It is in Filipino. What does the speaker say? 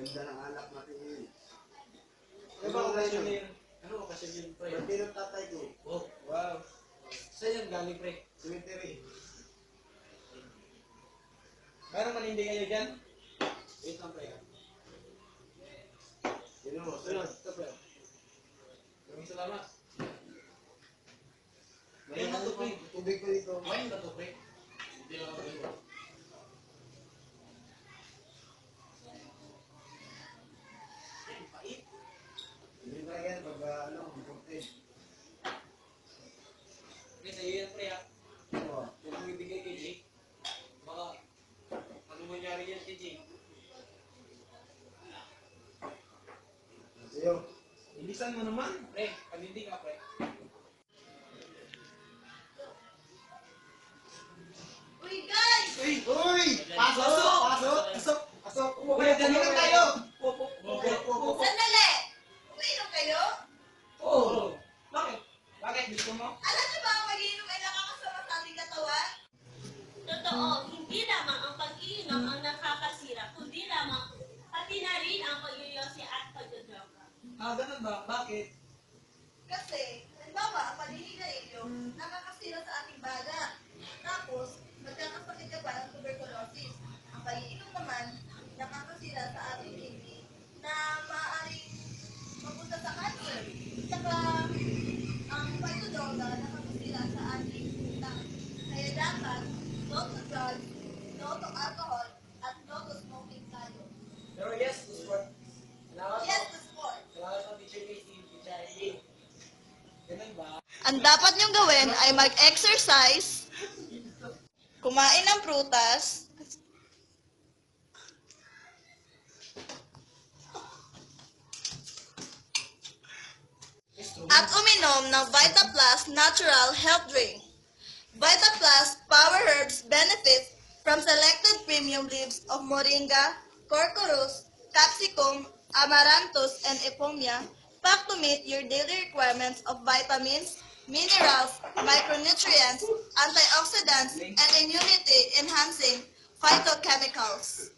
Ganda ng anak natin. Ano ba okasyon yun? Ano okasyon yun, pre? Birthday ng tatay ko. Oh, wow. Saan yan galing, pre? Cemetery. Parang manindi kayo dyan? Wait lang, pre. Yun mo, Sunod, sunod. ito, pre. Maraming salamat. May ano pa, tubig ko dito. Wine ba ito, pre? Hindi ako pag-iwa. Hindi ba yan, pag ano, birthday. Pre, sa'yo yan, pre, ha? Oo. Huwag mong ibigay kay Jake. Baka, ano mangyari yan kay Jake? Sa'yo. Bilisan mo naman, pre. Pag-hindi ka, pre. Uy, guys! Uy! Uy! Pasok! Pasok! Pasok! Pasok! Uy, dali na tayo! Sandali! Umiinom kayo? Oo! Bakit? Bakit? Gusto mo? Alam niyo ba ang mag-iinom ay nakakasama sa ating katawan? Totoo, hindi lamang ang pag-iinom ang nakakasira, kundi lamang pati na rin ang pag-iyosi at pagdodroga. Ah, ganun ba? Bakit? Kasi, halimbawa, ang paninigarilyo nakakasira sa ating baga. Tapos, magkakasakit ka pa ng tuberculosis. Ang pag-iinom naman, nakakasira sa ating kidney na maaaring mapunta sa cancer. Saka, ang pagdodroga nakakasira sa ating utang. Kaya dapat, no to drugs, no to alcohol, at no to smoking tayo. Pero yes, to sport. Salamat Yes po. to sport. Salamat po, Teacher Casey, Teacher Eileen. Ganun ba? Ang dapat niyong gawin ay mag-exercise, kumain ng prutas, at uminom ng Vita Plus Natural Health Drink. Vita Plus Power Herbs benefits from selected premium leaves of moringa, corcorus, capsicum, amaranthus, and epomia, packed to meet your daily requirements of vitamins, minerals, micronutrients, antioxidants, and immunity-enhancing phytochemicals.